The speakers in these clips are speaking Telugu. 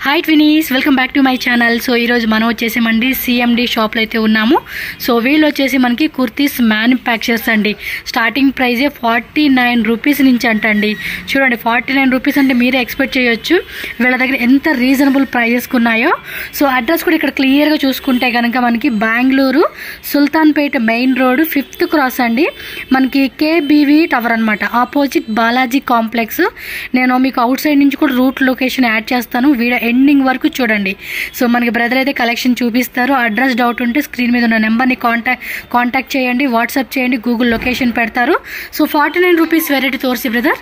Hi twinnies, welcome back to my channel. So ఈరోజు మనం వచ్చేసామండి సిఎండి షాప్లో అయితే ఉన్నాము. సో వీళ్ళు వచ్చేసి మనకి కుర్తీస్ మ్యానుఫ్యాక్చర్స్ అండి. స్టార్టింగ్ ప్రైజే 49 రూపీస్ నుంచి అంటండి. చూడండి, 49 రూపీస్ అంటే మీరే ఎక్స్పెక్ట్ చేయొచ్చు వీళ్ళ దగ్గర ఎంత రీజనబుల్ ప్రైజెస్కి ఉన్నాయో. సో అడ్రస్ కూడా ఇక్కడ క్లియర్గా చూసుకుంటే కనుక మనకి Bengaluru Sultanpet main road 5th cross అండి. మనకి కేబీవీ టవర్ అనమాట, ఆపోజిట్ బాలాజీ కాంప్లెక్స్. నేను మీకు అవుట్ సైడ్ నుంచి కూడా రూట్ లొకేషన్ యాడ్ చేస్తాను, వీడియో ఎండింగ్ వరకు చూడండి. సో మనకి బ్రదర్ అయితే కలెక్షన్ చూపిస్తారు. అడ్రస్ డౌట్ ఉంటే స్క్రీన్ మీద ఉన్న నెంబర్ని కాంటాక్ట్ చేయండి, వాట్సాప్ చేయండి, గూగుల్ లొకేషన్ పెడతారు. సో 49 రూపీస్ వెరైటీ తోర్సి బ్రదర్.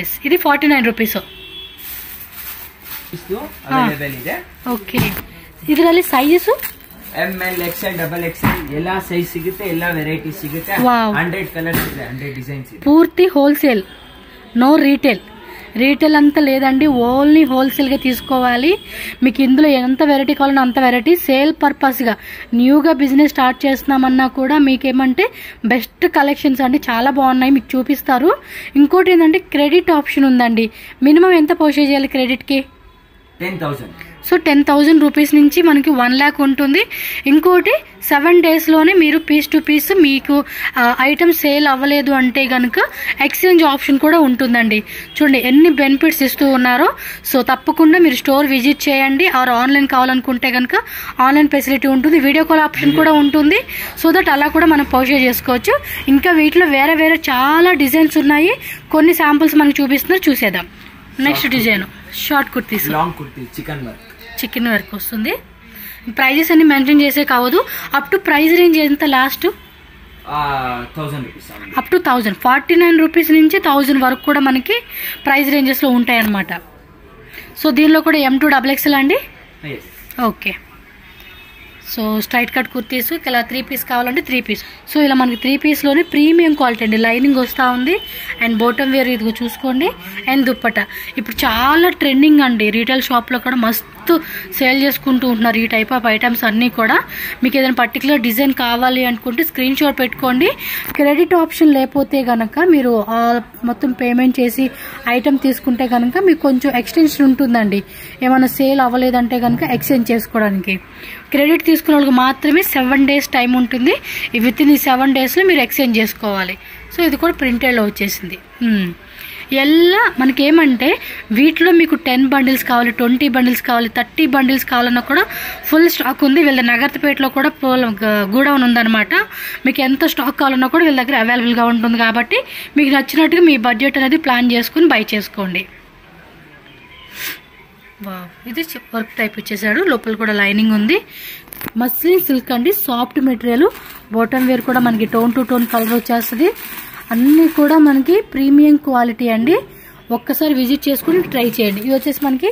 ఎస్, ఇది 49 రూಪೀಸ್. ಓಕೆ, ಇದರಲ್ಲಿ sizes ML XL double XL ಎಲ್ಲ ಸೈಜ್ ಸಿಗುತ್ತೆ, ಎಲ್ಲ ವೆರೈಟಿ ಸಿಗುತ್ತೆ. 100 ಕಲರ್ಸ್ ಇದೆ, 100 ಡಿಸೈನ್ಸ್ ಇದೆ. పూర్తి హోల్సేల్, నో రీటైల్ అంతా లేదండి, ఓన్లీ హోల్సేల్గా తీసుకోవాలి. మీకు ఇందులో ఎంత వెరైటీ కావాలన్నా అంత వెరైటీ. సేల్ పర్పస్గా న్యూగా బిజినెస్ స్టార్ట్ చేస్తున్నామన్నా కూడా మీకేమంటే బెస్ట్ కలెక్షన్స్ అండి, చాలా బాగున్నాయి, మీకు చూపిస్తారు. ఇంకోటి ఏంటంటే క్రెడిట్ ఆప్షన్ ఉందండి. మినిమం ఎంత పర్చేజ్ చేయాలి క్రెడిట్కి? 10,000. సో 10,000 రూపీస్ నుంచి మనకి 1 lakh ఉంటుంది. ఇంకోటి 7 daysలోనే మీరు పీస్ టు పీస్ మీకు ఐటమ్ సేల్ అవ్వలేదు అంటే కనుక ఎక్స్చేంజ్ ఆప్షన్ కూడా ఉంటుందండి. చూడండి ఎన్ని బెనిఫిట్స్ ఇస్తూ ఉన్నారో. సో తప్పకుండా మీరు స్టోర్ విజిట్ చేయండి. ఆర్ ఆన్లైన్ కావాలనుకుంటే కనుక ఆన్లైన్ ఫెసిలిటీ ఉంటుంది, వీడియో కాల్ ఆప్షన్ కూడా ఉంటుంది. సో దట్ అలా కూడా మనం పర్చేజ్ చేసుకోవచ్చు. ఇంకా వీటిలో వేరే చాలా డిజైన్స్ ఉన్నాయి, కొన్ని శాంపుల్స్ మనకు చూపిస్తున్నారు, చూసేద్దాం. Next design short kurtis, long kurti, chicken work వస్తుంది. ప్రైజెస్ అన్ని మెన్షన్ చేసే కావద్దు. అప్ టు ప్రైస్ రేంజ్ ఎంత? Last 1000 rupees, up to 1000. 49 rupees నుంచి 1000 వరకు కూడా మనకి ప్రైస్ రేంజెస్ లో ఉంటాయి అన్నమాట. సో దీనిలో కూడా M2 XXL అండి. Okay, so straight cut kurtis ఇలా 3 పీస్ కావాలంటే 3 పీస్. సో ఇలా మనకి 3 పీస్లోనే ప్రీమియం క్వాలిటీ అండి, లైనింగ్ వస్తూ ఉంది. అండ్ బాటమ్ వేర్ ఇదిగో చూసుకోండి. అండ్ దుప్పట ఇప్పుడు చాలా ట్రెండింగ్ అండి, రీటైల్ షాప్లో కూడా మస్తు సేల్ చేసుకుంటూ ఉంటున్నారు ఈ టైప్ ఆఫ్ ఐటమ్స్ అన్నీ కూడా. మీకు ఏదైనా పర్టికులర్ డిజైన్ కావాలి అనుకుంటే స్క్రీన్ షాట్ పెట్టుకోండి. క్రెడిట్ ఆప్షన్ లేకపోతే కనుక మీరు మొత్తం పేమెంట్ చేసి ఐటమ్ తీసుకుంటే కనుక మీకు కొంచెం ఎక్స్టెన్షన్ ఉంటుందండి. ఏమైనా సేల్ అవ్వలేదంటే కనుక ఎక్స్చేంజ్ చేసుకోవడానికి. క్రెడిట్ తీసుకున్న వాళ్ళకి మాత్రమే 7 days టైం ఉంటుంది. విత్ ఇన్ ఈ 7 daysలో మీరు ఎక్స్చేంజ్ చేసుకోవాలి. సో ఇది కూడా ప్రింటెడ్లో వచ్చేసింది. ఎలా మనకి ఏమంటే వీటిలో మీకు 10 bundles కావాలి, 20 bundles కావాలి, 30 bundles కావాలన్నా కూడా ఫుల్ స్టాక్ ఉంది. వీళ్ళ నగర్పేటలో కూడా గూడౌన్ ఉందన్నమాట. మీకు ఎంత స్టాక్ కావాలన్నా కూడా వీళ్ళ దగ్గర అవైలబుల్గా ఉంటుంది. కాబట్టి మీకు నచ్చినట్టుగా మీ బడ్జెట్ అనేది ప్లాన్ చేసుకుని బై చేసుకోండి. ఇది వర్క్ టైప్ ఇచ్చేసాడు, లోపల కూడా లైనింగ్ ఉంది. మస్లిన్ సిల్క్ అండి, సాఫ్ట్ మెటీరియల్. బాటమ్ వేర్ కూడా మనకి టోన్ టు టోన్ కలర్ వచ్చేస్తుంది. అన్నీ కూడా మనకి ప్రీమియం క్వాలిటీ అండి. ఒక్కసారి విజిట్ చేసుకుని ట్రై చేయండి. ఇది వచ్చేసి మనకి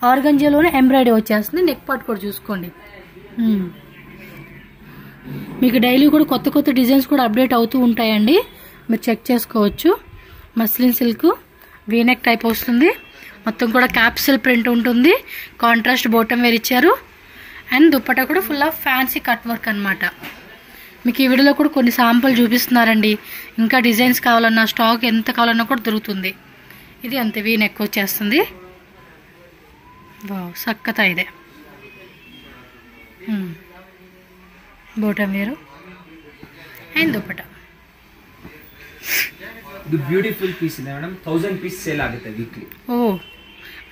ఆర్గంజాలోనే ఎంబ్రాయిడరీ వచ్చేస్తుంది. నెక్ పార్ట్ కూడా చూసుకోండి. మీకు డైలీ కూడా కొత్త డిజైన్స్ కూడా అప్డేట్ అవుతూ ఉంటాయండి, మీరు చెక్ చేసుకోవచ్చు. మస్లిన్ సిల్క్ వీనెక్ టైప్ వస్తుంది. మొత్తం కూడా క్యాప్సిల్ ప్రింట్ ఉంటుంది. కాంట్రాస్ట్ బాటమ్ వేర్ ఇచ్చారు. అండ్ దుప్పటా కూడా full of fancy cut work అనమాట. మీకు ఈ వీడియోలో కూడా కొన్ని శాంపుల్ చూపిస్తున్నారండి. ఇంకా డిజైన్స్ కావాలన్నా స్టాక్ ఎంత కావాలన్నా కూడా దొరుకుతుంది. ఇది అంతే వీ నెక్ వచ్చేస్తుంది. సక్కత ఇదే బాటమ్ వేరు అండ్ దుప్పటా. ಇದು ಬ್ಯೂಟಿಫುಲ್ ಪೀಸ್ ಇದೆ ಮೇಡಮ್, 1000 పీస్ సేల్ ఆಗುತ್ತೆ వీక్లీ. ఓ,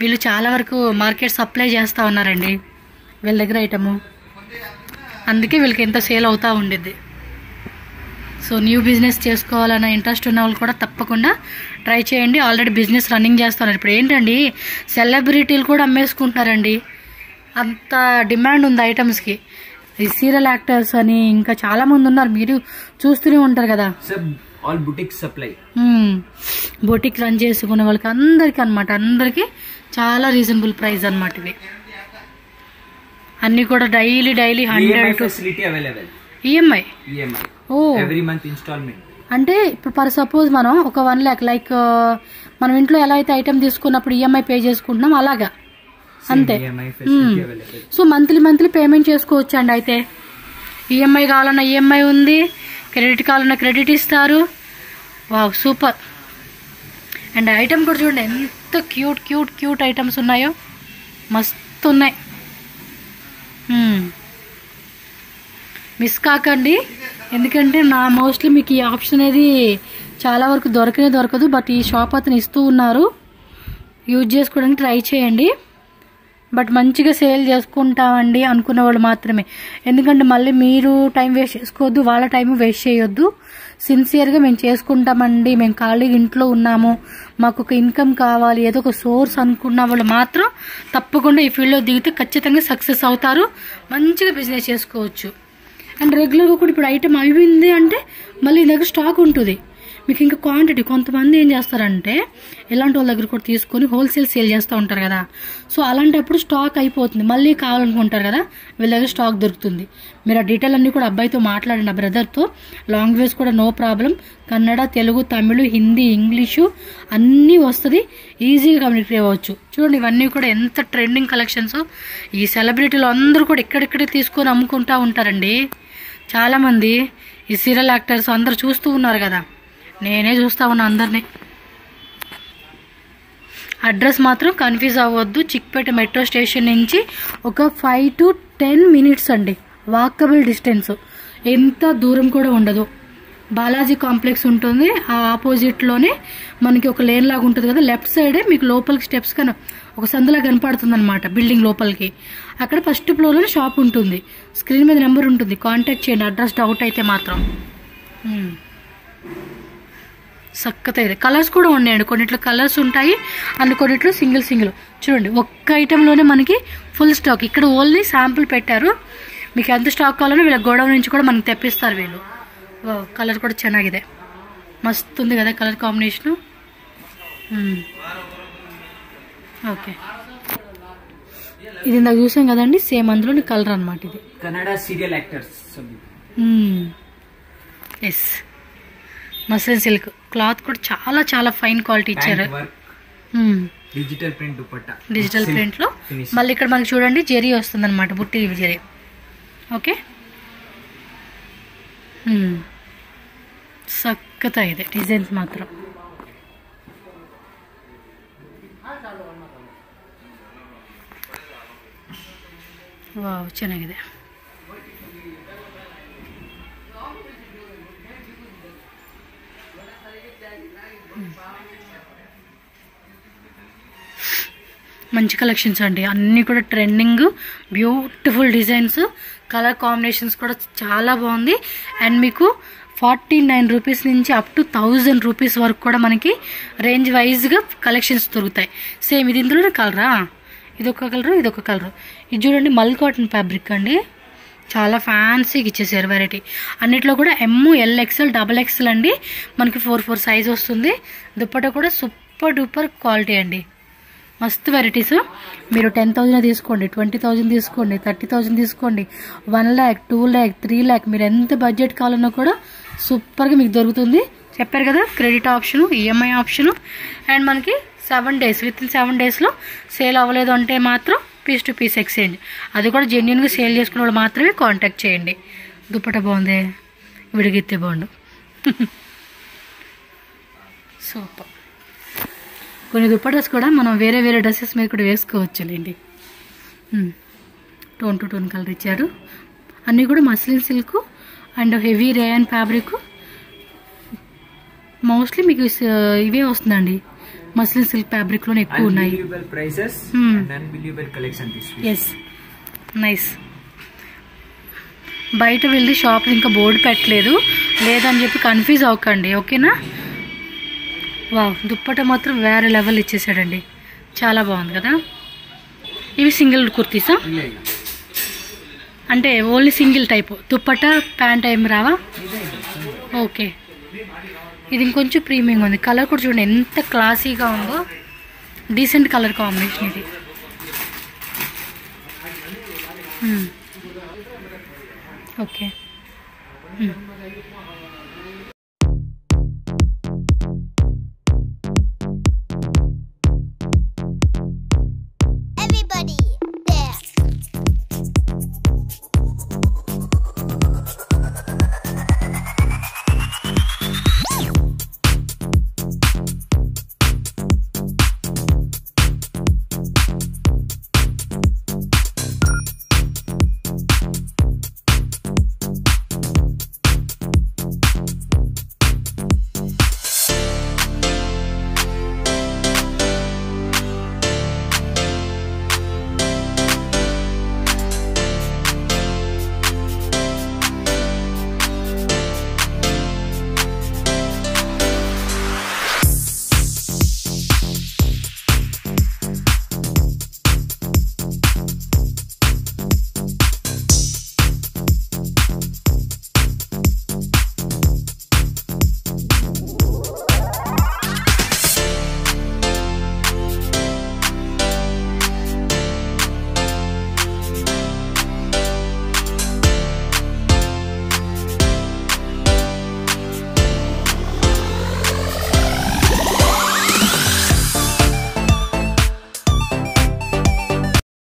వీళ్ళు చాలా వరకు మార్కెట్ సప్లై చేస్తూ ఉన్నారండి వీళ్ళ దగ్గర ఐటము, అందుకే వీళ్ళకి ఎంత సేల్ అవుతూ ఉండిద్ది. సో న్యూ బిజినెస్ చేసుకోవాలన్న ఇంట్రెస్ట్ ఉన్న వాళ్ళు కూడా తప్పకుండా ట్రై చేయండి. ఆల్రెడీ బిజినెస్ రన్నింగ్ చేస్తున్నారు. ఇప్పుడు ఏంటండి సెలబ్రిటీలు కూడా అమ్మేసుకుంటున్నారండి, అంత డిమాండ్ ఉంది ఐటమ్స్కి. ఈ సీరియల్ యాక్టర్స్ అని ఇంకా చాలా మంది ఉన్నారు, మీరు చూస్తూనే ఉంటారు కదా. All boutique supply, boutique run చేసుకునే వాళ్ళకి అందరికి అనమాట, అందరికి చాలా రీజనబుల్ ప్రైస్ అనమాట. ఇవి అన్ని కూడా డైలీ 100 ఫెసిలిటీ అవైలబుల్. ఈఎంఐ. ఓ, ఎవ్రీ మంత్ ఇన్స్టాల్మెంట్. అంటే ఇప్పుడు ఫర్ సపోజ్ మనం ఒక 1 lakh లైక్ మనం ఇంట్లో ఎలా అయితే ఐటమ్ తీసుకున్నప్పుడు ఈఎంఐ పే చేసుకుంటున్నాం అలాగా అంతే. సో మంత్లీ పేమెంట్ చేసుకోవచ్చు అండి. అయితే ఈఎంఐ కావాలన్నా ఈఎంఐ ఉంది, క్రెడిట్ కావాలన్నా క్రెడిట్ ఇస్తారు. Wow, super. అండ్ ఐటమ్ కూడా చూడండి ఎంత క్యూట్ ఐటమ్స్ ఉన్నాయో. మస్తు ఉన్నాయి. మిస్ కాకండి, ఎందుకంటే మోస్ట్లీ మీకు ఈ ఆప్షన్ అనేది చాలా వరకు దొరకదు. బట్ ఈ షాప్ అతను ఇస్తూ ఉన్నారు, యూజ్ చేసుకోవడానికి ట్రై చేయండి. బట్ మంచిగా సేల్ చేసుకుంటామండి అనుకున్న వాళ్ళు మాత్రమే, ఎందుకంటే మళ్ళీ మీరు టైం వేస్ట్ చేసుకోవద్దు, వాళ్ళ టైం వేస్ట్ చేయొద్దు. సిన్సియర్గా మేము చేసుకుంటామండి, మేము ఖాళీగా ఇంట్లో ఉన్నాము, మాకు ఒక ఇన్కమ్ కావాలి, ఏదో ఒక సోర్స్ అనుకున్న వాళ్ళు మాత్రం తప్పకుండా ఈ ఫీల్డ్లో దిగితే ఖచ్చితంగా సక్సెస్ అవుతారు, మంచిగా బిజినెస్ చేసుకోవచ్చు. అండ్ రెగ్యులర్గా కూడా ఇప్పుడు ఐటమ్ అయిపోయింది అంటే మళ్ళీ దగ్గర స్టాక్ ఉంటుంది మీకు, ఇంకా క్వాంటిటీ. కొంతమంది ఏం చేస్తారంటే ఇలాంటి వాళ్ళ దగ్గర కూడా తీసుకొని హోల్సేల్ సేల్ చేస్తూ ఉంటారు కదా, సో అలాంటప్పుడు స్టాక్ అయిపోతుంది, మళ్ళీ కావాలనుకుంటారు కదా, వీళ్ళ దగ్గర స్టాక్ దొరుకుతుంది. మీరు ఆ డీటెయిల్ అన్నీ కూడా అబ్బాయితో మాట్లాడండి, ఆ బ్రదర్తో. లాంగ్వేజ్ కూడా no problem, Kannada, Telugu, Tamil, Hindi, English అన్నీ వస్తుంది, ఈజీగా కమ్యూనికేట్ అవ్వచ్చు. చూడండి ఇవన్నీ కూడా ఎంత ట్రెండింగ్ కలెక్షన్స్. ఈ సెలబ్రిటీలు అందరూ కూడా ఇక్కడిక్కడే తీసుకొని అమ్ముకుంటూ ఉంటారండి. చాలామంది ఈ సీరియల్ యాక్టర్స్ అందరూ చూస్తూ ఉన్నారు కదా, నేనే చూస్తా ఉన్నా అందరినీ. అడ్రస్ మాత్రం కన్ఫ్యూజ్ అవ్వద్దు, చిక్పేట మెట్రో స్టేషన్ నుంచి ఒక 5 to 10 minutes అండి, వాకబుల్ డిస్టెన్స్, ఎంత దూరం కూడా ఉండదు. బాలాజీ కాంప్లెక్స్ ఉంటుంది, ఆ ఆపోజిట్లోనే మనకి ఒక లేన్ లాగా ఉంటుంది కదా, లెఫ్ట్ సైడే మీకు లోపలికి స్టెప్స్ కన్నా ఒక సందులా కనపడుతుంది అనమాట, బిల్డింగ్ లోపలికి. అక్కడ ఫస్ట్ ఫ్లోర్లోనే షాప్ ఉంటుంది, స్క్రీన్ మీద నెంబర్ ఉంటుంది, కాంటాక్ట్ చేయండి అడ్రస్ డౌట్ అయితే మాత్రం. సక్కత ఇది. కలర్స్ కూడా ఉన్నాయండి, కొన్నిట్లో కలర్స్ ఉంటాయి అండ్ కొన్నిట్లో సింగిల్. చూడండి ఒక్క ఐటెంలోనే మనకి ఫుల్ స్టాక్. ఇక్కడ ఓన్లీ శాంపుల్ పెట్టారు, మీకు ఎంత స్టాక్ కావాలో వీళ్ళ గోడౌన్ నుంచి కూడా మనకి తెప్పిస్తారు వీళ్ళు. కలర్ కూడా ಚೆನ್ನಾಗಿದೆ, మస్తు ఉంది కదా కలర్ కాంబినేషను. ఓకే, ఇది ఇందాక చూసాం కదండి, సేమ్ అందులోని కలర్ అనమాట ఇది. Kannada serial actors. Yes, muslin silk cloth కూడా చాలా చాలా ఫైన్ క్వాలిటీ ఇచ్చారు. Digital print dupatta, digital print లో మళ్ళీ ఇక్కడ మనకి చూడండి జరీ వస్తుంది అనమాట, బుట్టి జరీ. ఓకే, సక్కత ಇದೆ డిజైన్స్ మాత్రం. ವಾವ್, ಚೆನ್ನಾಗಿದೆ. మంచి కలెక్షన్స్ అండి, అన్నీ కూడా trending, beautiful designs, colour combinations కూడా చాలా బాగుంది. అండ్ మీకు 49 రూపీస్ నుంచి అప్ టు 1000 రూపీస్ వరకు కూడా మనకి రేంజ్ వైజ్గా కలెక్షన్స్ దొరుకుతాయి. సేమ్ ఇది ఇందులోనే కలరా, ఇదొక కలరు ఇదొక కలరు. ఇది చూడండి మల్ కాటన్ ఫ్యాబ్రిక్ అండి, చాలా ఫ్యాన్సీగా ఇచ్చేసారు వెరైటీ. అన్నిట్లో కూడా ML, XL, XXL అండి, మనకి 4 సైజ్ వస్తుంది. దుప్పట్టా కూడా సూపర్ డూపర్ క్వాలిటీ అండి, మస్తు వెరైటీస్. మీరు 10,000 తీసుకోండి, 20,000 తీసుకోండి, 30,000 తీసుకోండి, 1 lakh, 2 lakh, 3 lakh, మీరు ఎంత బడ్జెట్ కావాలన్నా కూడా సూపర్గా మీకు దొరుకుతుంది. చెప్పారు కదా credit option, EMI option. And మనకి 7 days, వితిన్ 7 daysలో సేల్ అవ్వలేదు అంటే మాత్రం పీస్ టు పీస్ ఎక్స్చేంజ్, అది కూడా జెన్యున్గా సేల్ చేసుకునే వాళ్ళు మాత్రమే కాంటాక్ట్ చేయండి. దుప్పట బాగుంది, విడిగితే బాగుండు. సూపర్. కొన్ని దుప్పటాస్ కూడా మనం వేరే డ్రెస్సెస్ మీద కూడా వేసుకోవచ్చులేండి. టోన్ టు టోన్ కలర్ ఇచ్చారు, అన్నీ కూడా muslin silk and heavy rayon fabric. Mostly మీకు ఇవే వస్తుందండి, మస్లిన్ సిల్క్ ఫ్యాబ్రిక్లోనే ఎక్కువ ఉన్నాయి. Yes, nice. బయట వెళ్ళి షాప్లో ఇంకా బోర్డు పెట్టలేదు, లేదని చెప్పి కన్ఫ్యూజ్ అవ్వకండి, ఓకేనా. వావ్, దుప్పట మాత్రం వేరే లెవెల్ ఇచ్చేసాడండి, చాలా బాగుంది కదా. ఇవి సింగిల్ కుర్తీసా, అంటే only single type dupatta, pant ఏమి రావా? ఓకే, ఇది ఇంకొంచెం ప్రీమియం ఉంది. కలర్ కూడా చూడండి ఎంత క్లాసీగా ఉందో, డీసెంట్ కలర్ కాంబినేషన్ ఇది. ఓకే,